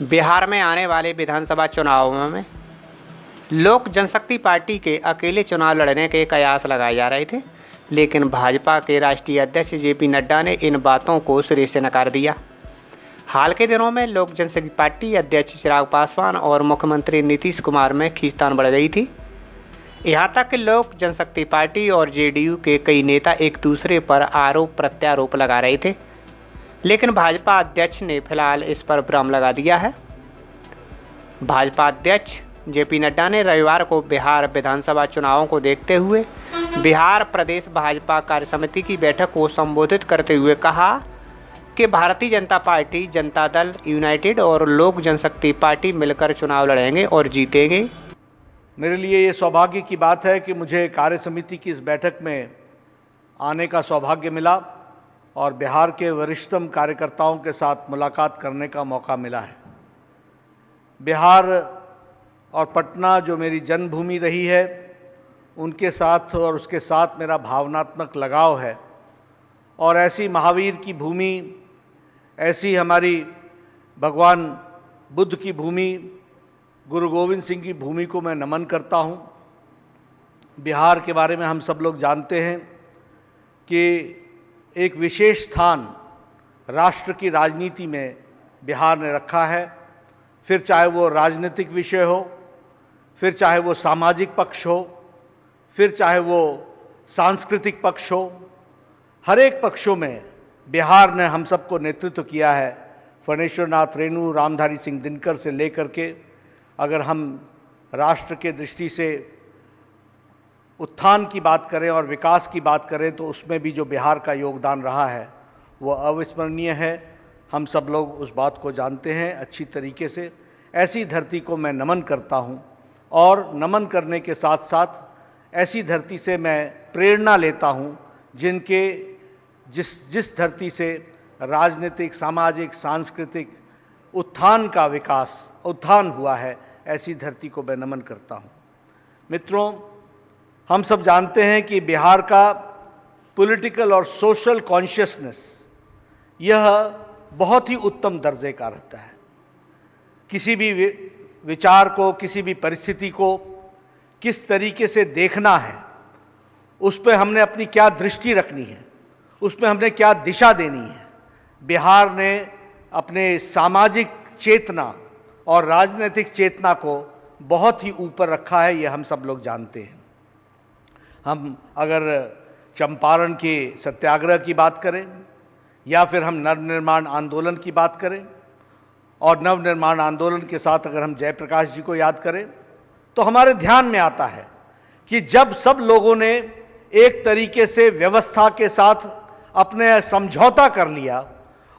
बिहार में आने वाले विधानसभा चुनावों में लोक जनशक्ति पार्टी के अकेले चुनाव लड़ने के कयास लगाए जा रहे थे, लेकिन भाजपा के राष्ट्रीय अध्यक्ष जेपी नड्डा ने इन बातों को सिरे से नकार दिया। हाल के दिनों में लोक जनशक्ति पार्टी अध्यक्ष चिराग पासवान और मुख्यमंत्री नीतीश कुमार में खींचतान बढ़ गई थी। यहाँ तक कि लोक जनशक्ति पार्टी और जेडीयू के कई नेता एक दूसरे पर आरोप प्रत्यारोप लगा रहे थे, लेकिन भाजपा अध्यक्ष ने फिलहाल इस पर विराम लगा दिया है। भाजपा अध्यक्ष जेपी नड्डा ने रविवार को बिहार विधानसभा चुनावों को देखते हुए बिहार प्रदेश भाजपा कार्यसमिति की बैठक को संबोधित करते हुए कहा कि भारतीय जनता पार्टी, जनता दल यूनाइटेड और लोक जनशक्ति पार्टी मिलकर चुनाव लड़ेंगे और जीतेंगे। मेरे लिए ये सौभाग्य की बात है कि मुझे कार्यसमिति की इस बैठक में आने का सौभाग्य मिला और बिहार के वरिष्ठतम कार्यकर्ताओं के साथ मुलाकात करने का मौका मिला है। बिहार और पटना जो मेरी जन्मभूमि रही है, उनके साथ और उसके साथ मेरा भावनात्मक लगाव है और ऐसी महावीर की भूमि, ऐसी हमारी भगवान बुद्ध की भूमि, गुरु गोविंद सिंह की भूमि को मैं नमन करता हूँ। बिहार के बारे में हम सब लोग जानते हैं कि एक विशेष स्थान राष्ट्र की राजनीति में बिहार ने रखा है, फिर चाहे वो राजनीतिक विषय हो, फिर चाहे वो सामाजिक पक्ष हो, फिर चाहे वो सांस्कृतिक पक्ष हो, हर एक पक्षों में बिहार ने हम सबको नेतृत्व किया है। फणेश्वर नाथ रेणु, रामधारी सिंह दिनकर से लेकर के अगर हम राष्ट्र के दृष्टि से उत्थान की बात करें और विकास की बात करें तो उसमें भी जो बिहार का योगदान रहा है वो अविस्मरणीय है। हम सब लोग उस बात को जानते हैं अच्छी तरीके से। ऐसी धरती को मैं नमन करता हूं और नमन करने के साथ साथ ऐसी धरती से मैं प्रेरणा लेता हूं जिनके जिस धरती से राजनीतिक, सामाजिक, सांस्कृतिक उत्थान हुआ है, ऐसी धरती को मैं नमन करता हूं। मित्रों, हम सब जानते हैं कि बिहार का पॉलिटिकल और सोशल कॉन्शियसनेस यह बहुत ही उत्तम दर्जे का रहता है। किसी भी विचार को, किसी भी परिस्थिति को किस तरीके से देखना है, उस पर हमने अपनी क्या दृष्टि रखनी है, उसमें हमने क्या दिशा देनी है, बिहार ने अपने सामाजिक चेतना और राजनीतिक चेतना को बहुत ही ऊपर रखा है, ये हम सब लोग जानते हैं। हम अगर चंपारण के सत्याग्रह की बात करें या फिर हम नवनिर्माण आंदोलन की बात करें और नवनिर्माण आंदोलन के साथ अगर हम जयप्रकाश जी को याद करें तो हमारे ध्यान में आता है कि जब सब लोगों ने एक तरीके से व्यवस्था के साथ अपने समझौता कर लिया,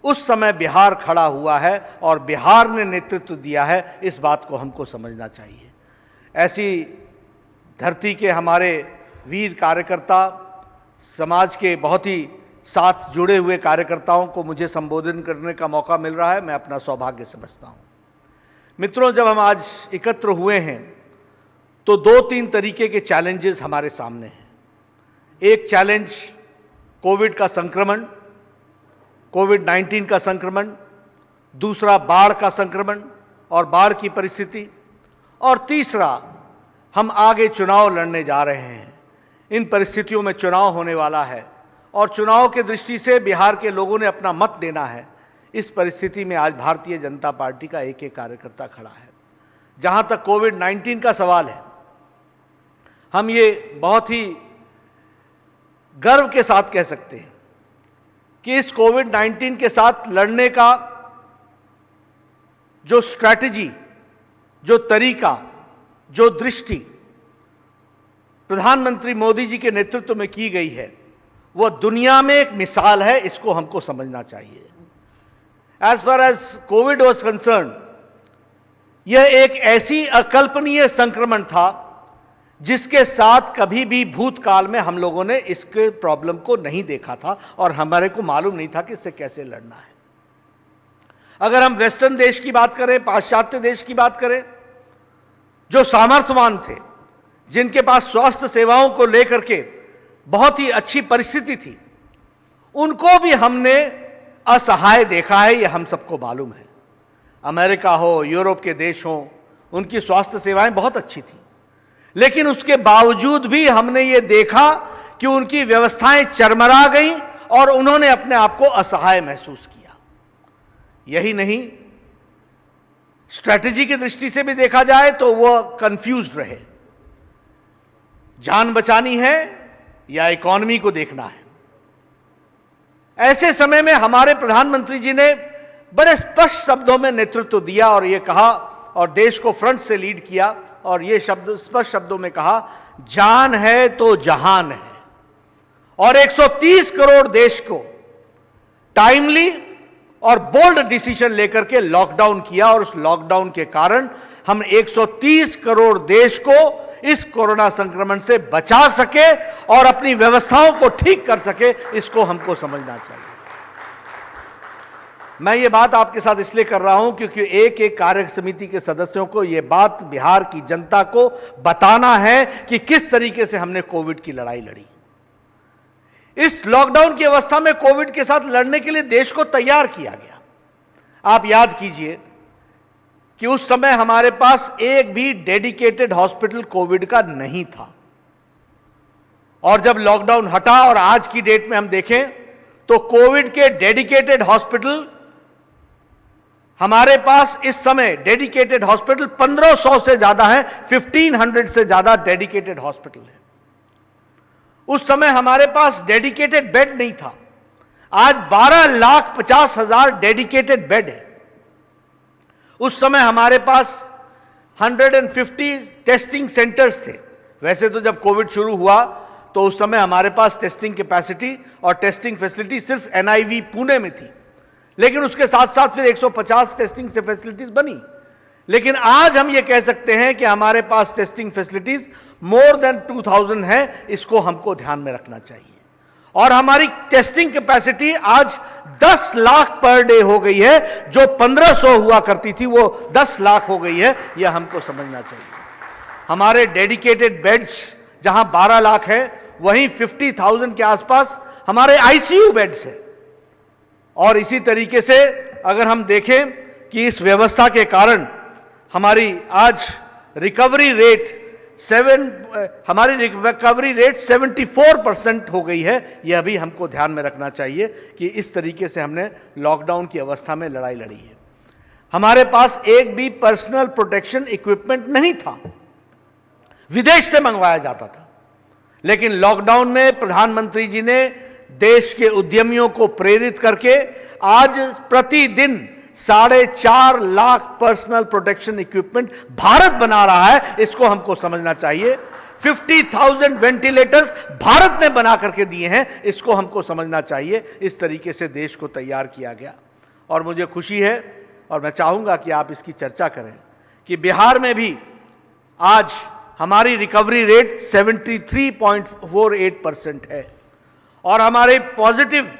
उस समय बिहार खड़ा हुआ है और बिहार ने नेतृत्व दिया है। इस बात को हमको समझना चाहिए। ऐसी धरती के हमारे वीर कार्यकर्ता, समाज के बहुत ही साथ जुड़े हुए कार्यकर्ताओं को मुझे संबोधित करने का मौका मिल रहा है, मैं अपना सौभाग्य समझता हूँ। मित्रों, जब हम आज एकत्र हुए हैं तो 2-3 तरीके के चैलेंजेस हमारे सामने हैं। एक चैलेंज कोविड का संक्रमण, कोविड-19 का संक्रमण, दूसरा बाढ़ का संक्रमण और बाढ़ की परिस्थिति, और तीसरा हम आगे चुनाव लड़ने जा रहे हैं। इन परिस्थितियों में चुनाव होने वाला है और चुनाव के दृष्टि से बिहार के लोगों ने अपना मत देना है। इस परिस्थिति में आज भारतीय जनता पार्टी का एक एक कार्यकर्ता खड़ा है। जहां तक कोविड-19 का सवाल है, हम ये बहुत ही गर्व के साथ कह सकते हैं कि इस कोविड-19 के साथ लड़ने का जो स्ट्रैटेजी, जो तरीका, जो दृष्टि प्रधानमंत्री मोदी जी के नेतृत्व में की गई है, वह दुनिया में एक मिसाल है। इसको हमको समझना चाहिए। As far as COVID was concern, यह एक ऐसी अकल्पनीय संक्रमण था जिसके साथ कभी भी भूतकाल में हम लोगों ने इसके प्रॉब्लम को नहीं देखा था और हमारे को मालूम नहीं था कि इससे कैसे लड़ना है। अगर हम वेस्टर्न देश की बात करें, पाश्चात्य देश की बात करें, जो सामर्थ्यवान थे, जिनके पास स्वास्थ्य सेवाओं को लेकर के बहुत ही अच्छी परिस्थिति थी, उनको भी हमने असहाय देखा है, ये हम सबको मालूम है। अमेरिका हो, यूरोप के देश हो, उनकी स्वास्थ्य सेवाएं बहुत अच्छी थी, लेकिन उसके बावजूद भी हमने ये देखा कि उनकी व्यवस्थाएं चरमरा गई और उन्होंने अपने आप को असहाय महसूस किया। यही नहीं, स्ट्रैटेजी की दृष्टि से भी देखा जाए तो वह कंफ्यूज्ड रहे, जान बचानी है या इकोनॉमी को देखना है। ऐसे समय में हमारे प्रधानमंत्री जी ने बड़े स्पष्ट शब्दों में नेतृत्व दिया और यह कहा और देश को फ्रंट से लीड किया और यह शब्द स्पष्ट शब्दों में कहा, जान है तो जहान है। और 130 करोड़ देश को टाइमली और बोल्ड डिसीजन लेकर के लॉकडाउन किया और उस लॉकडाउन के कारण हम 130 करोड़ देश को इस कोरोना संक्रमण से बचा सके और अपनी व्यवस्थाओं को ठीक कर सके, इसको हमको समझना चाहिए। मैं ये बात आपके साथ इसलिए कर रहा हूं क्योंकि एक एक कार्य समिति के सदस्यों को ये बात बिहार की जनता को बताना है कि किस तरीके से हमने कोविड की लड़ाई लड़ी। इस लॉकडाउन की अवस्था में कोविड के साथ लड़ने के लिए देश को तैयार किया गया। आप याद कीजिए कि उस समय हमारे पास एक भी डेडिकेटेड हॉस्पिटल कोविड का नहीं था, और जब लॉकडाउन हटा और आज की डेट में हम देखें तो कोविड के डेडिकेटेड हॉस्पिटल हमारे पास इस समय डेडिकेटेड हॉस्पिटल 1500 से ज्यादा है, 1500 से ज्यादा डेडिकेटेड हॉस्पिटल है। उस समय हमारे पास डेडिकेटेड बेड नहीं था, आज 12,50,000 डेडिकेटेड बेड है। उस समय हमारे पास 150 टेस्टिंग सेंटर्स थे। वैसे तो जब कोविड शुरू हुआ तो उस समय हमारे पास टेस्टिंग कैपेसिटी और टेस्टिंग फैसिलिटी सिर्फ NIV पुणे में थी, लेकिन उसके साथ साथ फिर 150 टेस्टिंग से फैसिलिटीज बनी। लेकिन आज हम ये कह सकते हैं कि हमारे पास टेस्टिंग फैसिलिटीज मोर देन 2000 है, इसको हमको ध्यान में रखना चाहिए। और हमारी टेस्टिंग कैपेसिटी आज 10 लाख पर डे हो गई है, जो 1500 हुआ करती थी वो 10 लाख हो गई है, यह हमको समझना चाहिए। हमारे डेडिकेटेड बेड्स जहां 12 लाख है, वहीं 50,000 के आसपास हमारे ICU बेड्स हैं। और इसी तरीके से अगर हम देखें कि इस व्यवस्था के कारण हमारी आज रिकवरी रेट 74% हो गई है, यह भी हमको ध्यान में रखना चाहिए कि इस तरीके से हमने लॉकडाउन की अवस्था में लड़ाई लड़ी है। हमारे पास एक भी पर्सनल प्रोटेक्शन इक्विपमेंट नहीं था, विदेश से मंगवाया जाता था। लेकिन लॉकडाउन में प्रधानमंत्री जी ने देश के उद्यमियों को प्रेरित करके आज प्रतिदिन 4.5 lakh personal protection equipment Bharat बना रहा है, इसको हमको समझना चाहिए। 50,000 वेंटिलेटर्स भारत ने बना करके दिए हैं, इसको हमको समझना चाहिए। इस तरीके से देश को तैयार किया गया और मुझे खुशी है और मैं चाहूंगा कि आप इसकी चर्चा करें कि बिहार में भी आज हमारी रिकवरी रेट 73.48% है और हमारे पॉजिटिव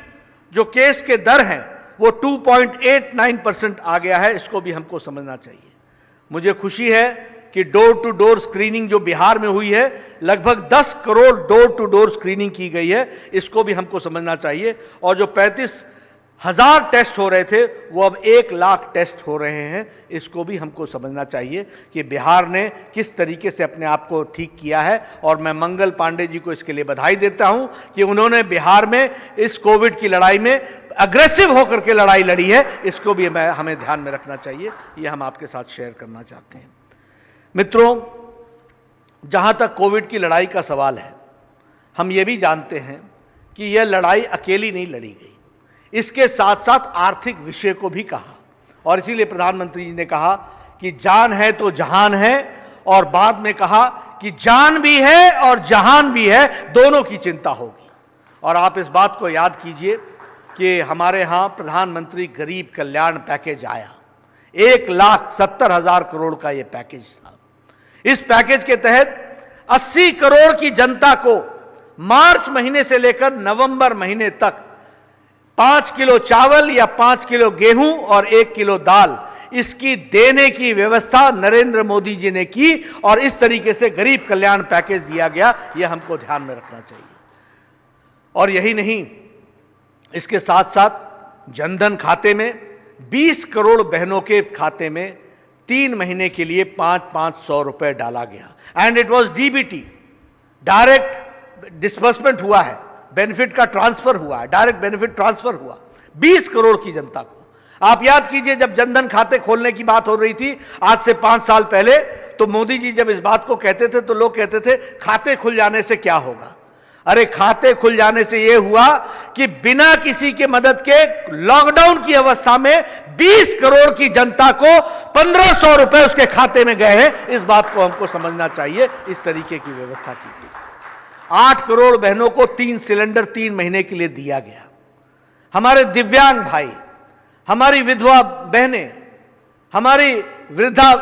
जो केस के दर हैं वो 2.89% आ गया है, इसको भी हमको समझना चाहिए। मुझे खुशी है कि डोर टू डोर स्क्रीनिंग जो बिहार में हुई है, लगभग 10 crore door to door screening की गई है, इसको भी हमको समझना चाहिए। और जो 35,000 टेस्ट हो रहे थे वो अब 1 लाख टेस्ट हो रहे हैं, इसको भी हमको समझना चाहिए कि बिहार ने किस तरीके से अपने आप को ठीक किया है। और मैं मंगल पांडे जी को इसके लिए बधाई देता हूं कि उन्होंने बिहार में इस कोविड की लड़ाई में अग्रेसिव होकर के लड़ाई लड़ी है, इसको भी हमें ध्यान में रखना चाहिए। ये हम आपके साथ शेयर करना चाहते हैं। मित्रों, जहां तक कोविड की लड़ाई का सवाल है, हम ये भी जानते हैं कि यह लड़ाई अकेली नहीं लड़ी गई, इसके साथ साथ आर्थिक विषय को भी कहा। और इसीलिए प्रधानमंत्री जी ने कहा कि जान है तो जहान है, और बाद में कहा कि जान भी है और जहान भी है, दोनों की चिंता होगी। और आप इस बात को याद कीजिए कि हमारे यहाँ प्रधानमंत्री गरीब कल्याण पैकेज आया, 1,70,000 करोड़ का यह पैकेज था। इस पैकेज के तहत 80 करोड़ की जनता को मार्च महीने से लेकर नवंबर महीने तक 5 किलो चावल या 5 किलो गेहूं और 1 किलो दाल, इसकी देने की व्यवस्था नरेंद्र मोदी जी ने की और इस तरीके से गरीब कल्याण पैकेज दिया गया। यह हमको ध्यान में रखना चाहिए। और यही नहीं, इसके साथ साथ जनधन खाते में 20 करोड़ बहनों के खाते में 3 महीने के लिए 500 रुपए डाला गया and it was DBT, direct disbursement हुआ है, बेनिफिट का ट्रांसफर हुआ है, डायरेक्ट बेनिफिट ट्रांसफर हुआ 20 करोड़ की जनता को। आप याद कीजिए, जब जनधन खाते खोलने की बात हो रही थी आज से 5 साल पहले, तो मोदी जी जब इस बात को कहते थे तो लोग कहते थे खाते खुल जाने से क्या होगा। अरे खाते खुल जाने से यह हुआ कि बिना किसी के मदद के लॉकडाउन की अवस्था में 20 करोड़ की जनता को 1500 रुपए उसके खाते में गए हैं। इस बात को हमको समझना चाहिए। इस तरीके की व्यवस्था की गई। 8 करोड़ बहनों को 3 सिलेंडर 3 महीने के लिए दिया गया। हमारे दिव्यांग भाई, हमारी विधवा बहनें, हमारी वृद्धा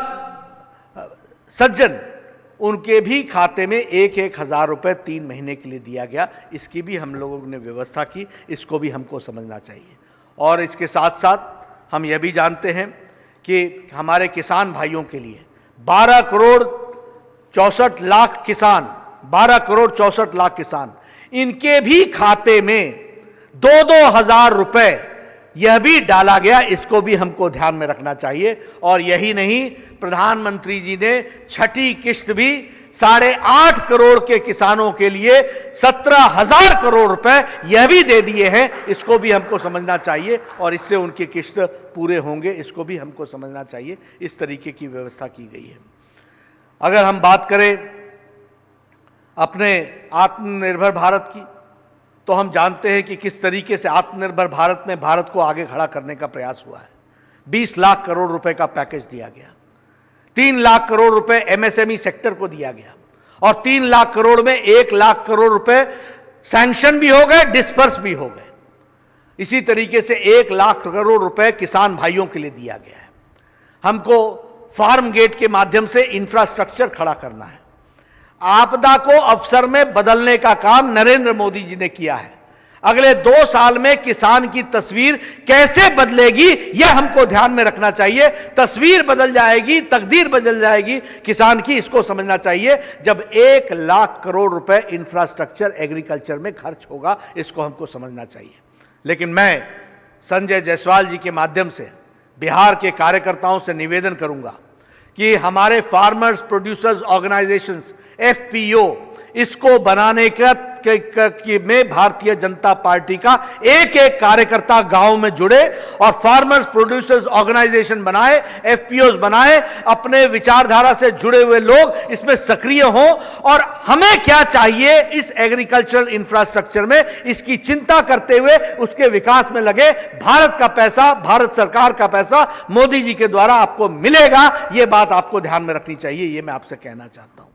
सज्जन, उनके भी खाते में 1-1 हजार रुपए 3 महीने के लिए दिया गया। इसकी भी हम लोगों ने व्यवस्था की, इसको भी हमको समझना चाहिए। और इसके साथ साथ हम यह भी जानते हैं कि हमारे किसान भाइयों के लिए 12 करोड़ 64 लाख किसान, 12 करोड़ 64 लाख किसान, इनके भी खाते में 2-2 हजार रुपए यह भी डाला गया। इसको भी हमको ध्यान में रखना चाहिए। और यही नहीं, प्रधानमंत्री जी ने छठी किश्त भी 8.5 करोड़ के किसानों के लिए 17,000 करोड़ रुपए यह भी दे दिए हैं। इसको भी हमको समझना चाहिए और इससे उनकी किश्त पूरे होंगे, इसको भी हमको समझना चाहिए। इस तरीके की व्यवस्था की गई है। अगर हम बात करें अपने आत्मनिर्भर भारत की, तो हम जानते हैं कि किस तरीके से आत्मनिर्भर भारत में भारत को आगे खड़ा करने का प्रयास हुआ है। 20 लाख करोड़ रुपए का पैकेज दिया गया, 3 लाख करोड़ रुपए एमएसएमई सेक्टर को दिया गया और 3 लाख करोड़ में 1 लाख करोड़ रुपए सैंक्शन भी हो गए, डिस्पर्स भी हो गए। इसी तरीके से 1 लाख करोड़ रुपए किसान भाइयों के लिए दिया गया है। हमको फार्म गेट के माध्यम से इंफ्रास्ट्रक्चर खड़ा करना है। आपदा को अवसर में बदलने का काम नरेंद्र मोदी जी ने किया है। अगले 2 साल में किसान की तस्वीर कैसे बदलेगी, यह हमको ध्यान में रखना चाहिए। तस्वीर बदल जाएगी, तकदीर बदल जाएगी किसान की, इसको समझना चाहिए जब 1 लाख करोड़ रुपए इंफ्रास्ट्रक्चर एग्रीकल्चर में खर्च होगा। इसको हमको समझना चाहिए। लेकिन मैं संजय जायसवाल जी के माध्यम से बिहार के कार्यकर्ताओं से निवेदन करूंगा कि हमारे फार्मर्स प्रोड्यूसर्स ऑर्गेनाइजेशंस FPO, इसको बनाने में भारतीय जनता पार्टी का एक-एक कार्यकर्ता गांव में जुड़े और फार्मर्स प्रोड्यूसर्स ऑर्गेनाइजेशन बनाए, FPOs बनाए। अपने विचारधारा से जुड़े हुए लोग इसमें सक्रिय हों और हमें क्या चाहिए इस एग्रीकल्चरल इंफ्रास्ट्रक्चर में, इसकी चिंता करते हुए उसके विकास में लगे। भारत का पैसा, भारत सरकार का पैसा मोदी जी के द्वारा आपको मिलेगा, यह बात आपको ध्यान में रखनी चाहिए। यह मैं आपसे कहना चाहता हूं।